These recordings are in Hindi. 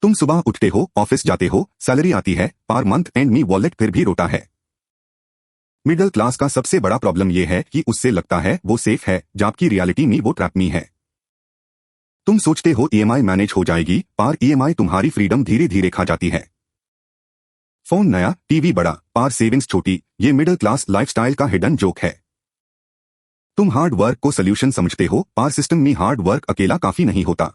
तुम सुबह उठते हो, ऑफिस जाते हो, सैलरी आती है, per month and me wallet फिर भी रोता है। मिडिल क्लास का सबसे बड़ा प्रॉब्लम यह है कि उससे लगता है वो सेफ है, जबकि रियलिटी में वो ट्रैप में है। तुम सोचते हो ईएमआई मैनेज हो जाएगी, पर ईएमआई तुम्हारी फ्रीडम धीरे धीरे खा जाती है। फोन नया, टीवी बड़ा, पर सेविंग्स छोटी, ये मिडिल क्लास लाइफस्टाइल का हिडन जोक है। तुम हार्ड वर्क को सोल्यूशन समझते हो, पर सिस्टम में हार्ड वर्क अकेला काफी नहीं होता।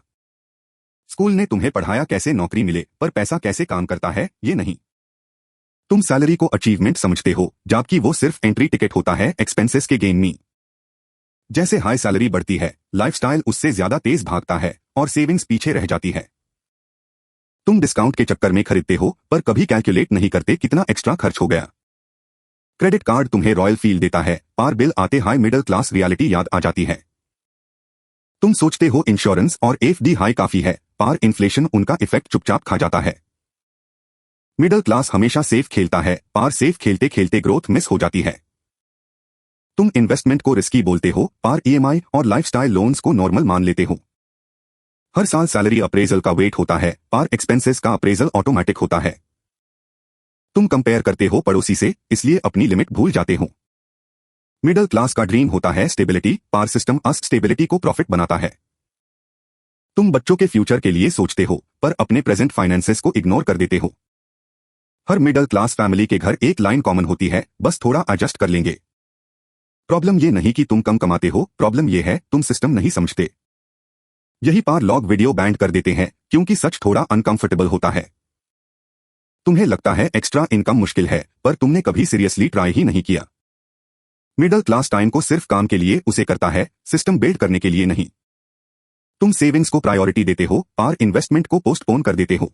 स्कूल ने तुम्हें पढ़ाया कैसे नौकरी मिले, पर पैसा कैसे काम करता है ये नहीं। तुम सैलरी को अचीवमेंट समझते हो, जबकि वो सिर्फ एंट्री टिकट होता है एक्सपेंसेस के गेम में। जैसे हाई सैलरी बढ़ती है, लाइफस्टाइल उससे ज्यादा तेज भागता है और सेविंग्स पीछे रह जाती है। तुम डिस्काउंट के चक्कर में खरीदते हो, पर कभी कैलकुलेट नहीं करते कितना एक्स्ट्रा खर्च हो गया। क्रेडिट कार्ड तुम्हें रॉयल फील देता है, पर बिल आते हाई मिडिल क्लास रियलिटी याद आ जाती है। तुम सोचते हो इंश्योरेंस और एफडी हाई काफी है, पर इन्फ्लेशन उनका इफेक्ट चुपचाप खा जाता है। मिडिल क्लास हमेशा सेफ खेलता है, पर सेफ खेलते खेलते ग्रोथ मिस हो जाती है। तुम इन्वेस्टमेंट को रिस्की बोलते हो, पर ईएमआई और लाइफस्टाइल लोन्स को नॉर्मल मान लेते हो। हर साल सैलरी अप्रेजल का वेट होता है, पर एक्सपेंसेस का अप्रेजल ऑटोमेटिक होता है। तुम कंपेयर करते हो पड़ोसी से, इसलिए अपनी लिमिट भूल जाते हो। मिडिल क्लास का ड्रीम होता है स्टेबिलिटी, पर सिस्टम अनस्टेबिलिटी को प्रॉफिट बनाता है। तुम बच्चों के फ्यूचर के लिए सोचते हो, पर अपने प्रेजेंट फाइनेंसेस को इग्नोर कर देते हो। हर मिडिल क्लास फैमिली के घर एक लाइन कॉमन होती है, बस थोड़ा एडजस्ट कर लेंगे। प्रॉब्लम ये नहीं कि तुम कम कमाते हो, प्रॉब्लम ये है तुम सिस्टम नहीं समझते। यही पार लॉग वीडियो बैंड कर देते हैं, क्योंकि सच थोड़ा अनकंफर्टेबल होता है। तुम्हें लगता है एक्स्ट्रा इनकम मुश्किल है, पर तुमने कभी सीरियसली ट्राई ही नहीं किया। मिडिल क्लास टाइम को सिर्फ काम के लिए उसे करता है, सिस्टम बिल्ड करने के लिए नहीं। तुम सेविंग्स को प्रायोरिटी देते हो, पर इन्वेस्टमेंट को पोस्टपोन कर देते हो।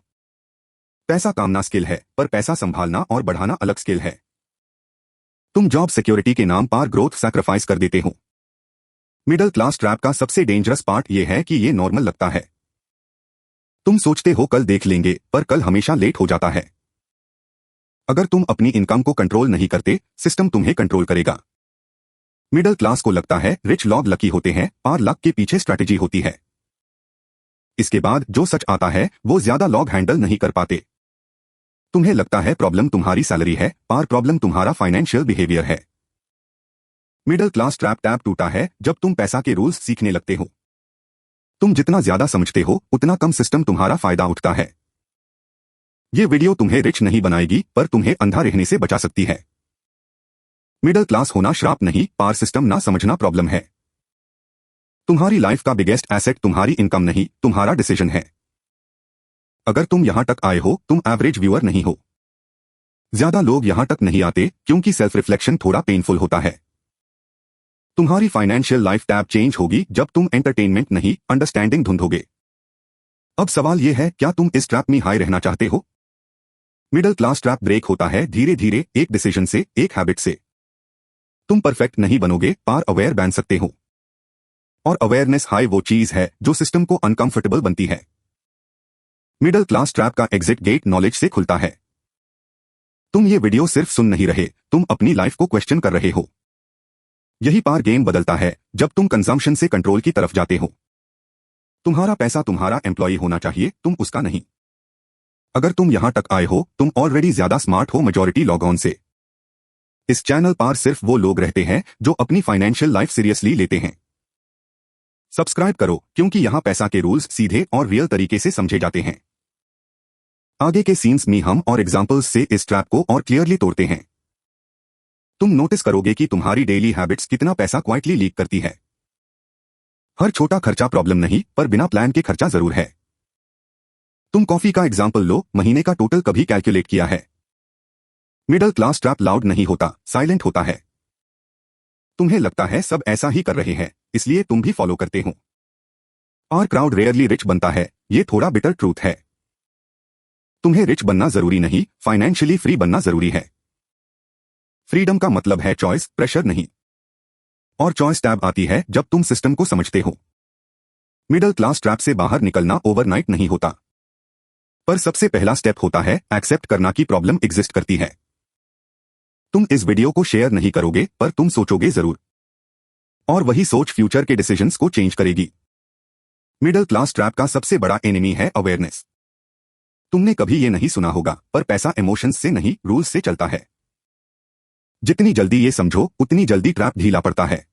पैसा कामना स्किल है, पर पैसा संभालना और बढ़ाना अलग स्किल है। तुम जॉब सिक्योरिटी के नाम पर ग्रोथ सैक्रिफाइस कर देते हो। मिडिल क्लास ट्रैप का सबसे डेंजरस पार्ट यह है कि ये नॉर्मल लगता है। तुम सोचते हो कल देख लेंगे, पर कल हमेशा लेट हो जाता है। अगर तुम अपनी इनकम को कंट्रोल नहीं करते, सिस्टम तुम्हें कंट्रोल करेगा। मिडिल क्लास को लगता है रिच लोग लकी होते हैं, पर लक के पीछे स्ट्रैटेजी होती है। इसके बाद जो सच आता है वो ज्यादा लोग हैंडल नहीं कर पाते। तुम्हें लगता है प्रॉब्लम तुम्हारी सैलरी है, पर प्रॉब्लम तुम्हारा फाइनेंशियल बिहेवियर है। मिडिल क्लास ट्रैप टैप टूटा है जब तुम पैसा के रूल्स सीखने लगते हो। तुम जितना ज्यादा समझते हो, उतना कम सिस्टम तुम्हारा फायदा उठता है। ये वीडियो तुम्हें रिच नहीं बनाएगी, पर तुम्हें अंधा रहने से बचा सकती है। मिडिल क्लास होना श्राप नहीं, पर सिस्टम ना समझना प्रॉब्लम है। तुम्हारी लाइफ का बिगेस्ट एसेट तुम्हारी इनकम नहीं, तुम्हारा डिसीजन है। अगर तुम यहां तक आए हो, तुम एवरेज व्यूअर नहीं हो। ज्यादा लोग यहां तक नहीं आते, क्योंकि सेल्फ रिफ्लेक्शन थोड़ा पेनफुल होता है। तुम्हारी फाइनेंशियल लाइफ टैब चेंज होगी जब तुम एंटरटेनमेंट नहीं, अंडरस्टैंडिंग ढूंढोगे। अब सवाल यह है, क्या तुम इस ट्रैप में हाई रहना चाहते हो? मिडिल क्लास ट्रैप ब्रेक होता है धीरे धीरे, एक डिसीजन से, एक हैबिट से। तुम परफेक्ट नहीं बनोगे, पर अवेयर बन सकते हो। और अवेयरनेस हाई वो चीज है जो सिस्टम को अनकंफर्टेबल बनती है। मिडिल क्लास ट्रैप का एग्जिट गेट नॉलेज से खुलता है। तुम ये वीडियो सिर्फ सुन नहीं रहे, तुम अपनी लाइफ को क्वेश्चन कर रहे हो। यही पार गेम बदलता है जब तुम कंजम्पशन से कंट्रोल की तरफ जाते हो। तुम्हारा पैसा तुम्हारा एम्प्लॉय होना चाहिए, तुम उसका नहीं। अगर तुम यहां तक आए हो, तुम ऑलरेडी ज्यादा स्मार्ट हो मेजॉरिटी लॉग ऑन से। इस चैनल पर सिर्फ वो लोग रहते हैं जो अपनी फाइनेंशियल लाइफ सीरियसली लेते हैं। सब्सक्राइब करो, क्योंकि यहां पैसा के रूल्स सीधे और रियल तरीके से समझे जाते हैं। आगे के सीन्स में हम और एग्जांपल्स से इस ट्रैप को और क्लियरली तोड़ते हैं। तुम नोटिस करोगे कि तुम्हारी डेली हैबिट्स कितना पैसा क्वाइटली लीक करती है। हर छोटा खर्चा प्रॉब्लम नहीं, पर बिना प्लान के खर्चा जरूर है। तुम कॉफी का एग्जांपल लो, महीने का टोटल कभी कैलकुलेट किया है? मिडिल क्लास ट्रैप लाउड नहीं होता, साइलेंट होता है। तुम्हें लगता है सब ऐसा ही कर रहे हैं, इसलिए तुम भी फॉलो करते हो। और क्राउड रेयरली रिच बनता है, ये थोड़ा बिटर ट्रूथ है। तुम्हें रिच बनना जरूरी नहीं, फाइनेंशियली फ्री बनना जरूरी है। फ्रीडम का मतलब है चॉइस, प्रेशर नहीं। और चॉइस टैब आती है जब तुम सिस्टम को समझते हो। मिडिल क्लास ट्रैप से बाहर निकलना ओवरनाइट नहीं होता, पर सबसे पहला स्टेप होता है एक्सेप्ट करना कि प्रॉब्लम एग्जिस्ट करती है। तुम इस वीडियो को शेयर नहीं करोगे, पर तुम सोचोगे जरूर। और वही सोच फ्यूचर के डिसीजंस को चेंज करेगी। मिडिल क्लास ट्रैप का सबसे बड़ा एनिमी है अवेयरनेस। तुमने कभी ये नहीं सुना होगा, पर पैसा इमोशंस से नहीं, रूल्स से चलता है। जितनी जल्दी ये समझो, उतनी जल्दी ट्रैप ढीला पड़ता है।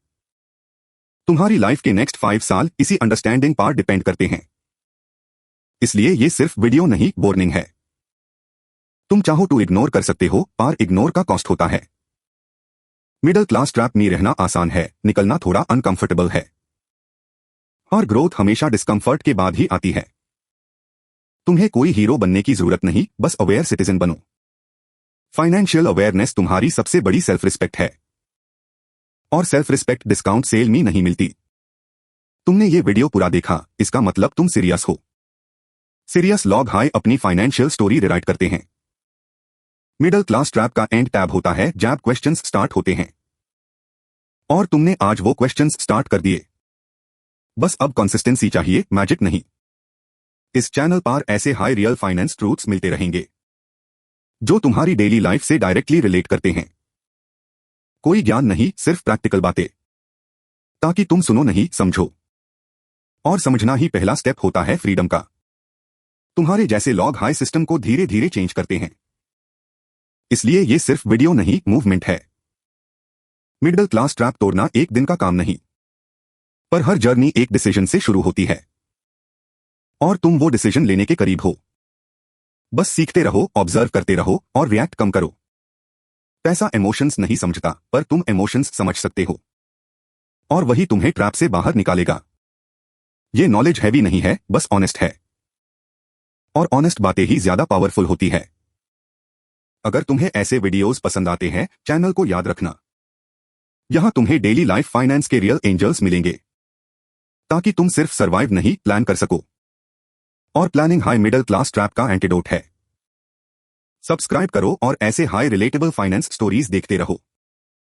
तुम्हारी लाइफ के नेक्स्ट 5 साल इसी अंडरस्टैंडिंग पर डिपेंड करते हैं। इसलिए ये सिर्फ वीडियो नहीं, वार्निंग है। तुम चाहो तो इग्नोर कर सकते हो, पर इग्नोर का कॉस्ट होता है। मिडिल क्लास ट्रैप में रहना आसान है, निकलना थोड़ा अनकंफर्टेबल है। और ग्रोथ हमेशा डिस्कंफर्ट के बाद ही आती है। तुम्हें कोई हीरो बनने की जरूरत नहीं, बस अवेयर सिटीजन बनो। फाइनेंशियल अवेयरनेस तुम्हारी सबसे बड़ी सेल्फ रिस्पेक्ट है। और सेल्फ रिस्पेक्ट डिस्काउंट सेल में नहीं मिलती। तुमने ये वीडियो पूरा देखा, इसका मतलब तुम सीरियस हो। सीरियस लोग हाई अपनी फाइनेंशियल स्टोरी रिराइट करते हैं। मिडिल क्लास ट्रैप का एंड टैब होता है जब क्वेश्चंस स्टार्ट होते हैं। और तुमने आज वो क्वेश्चंस स्टार्ट कर दिए। बस अब कंसिस्टेंसी चाहिए, मैजिक नहीं। इस चैनल पर ऐसे हाई रियल फाइनेंस ट्रूथ्स मिलते रहेंगे जो तुम्हारी डेली लाइफ से डायरेक्टली रिलेट करते हैं। कोई ज्ञान नहीं, सिर्फ प्रैक्टिकल बातें, ताकि तुम सुनो नहीं, समझो। और समझना ही पहला स्टेप होता है फ्रीडम का। तुम्हारे जैसे लोग हाई सिस्टम को धीरे धीरे चेंज करते हैं। इसलिए ये सिर्फ वीडियो नहीं, मूवमेंट है। मिडिल क्लास ट्रैप तोड़ना एक दिन का काम नहीं, पर हर जर्नी एक डिसीजन से शुरू होती है। और तुम वो डिसीजन लेने के करीब हो। बस सीखते रहो, ऑब्जर्व करते रहो और रिएक्ट कम करो। पैसा इमोशंस नहीं समझता, पर तुम इमोशंस समझ सकते हो। और वही तुम्हें ट्रैप से बाहर निकालेगा। ये नॉलेज हैवी नहीं है, बस ऑनेस्ट है। और ऑनेस्ट बातें ही ज्यादा पावरफुल होती है। अगर तुम्हें ऐसे वीडियोस पसंद आते हैं, चैनल को याद रखना। यहां तुम्हें डेली लाइफ फाइनेंस के रियल एंजल्स मिलेंगे, ताकि तुम सिर्फ सरवाइव नहीं, प्लान कर सको। और planning high middle class trap का एंटीडोट है। सब्सक्राइब करो और ऐसे हाई रिलेटेबल फाइनेंस स्टोरीज देखते रहो।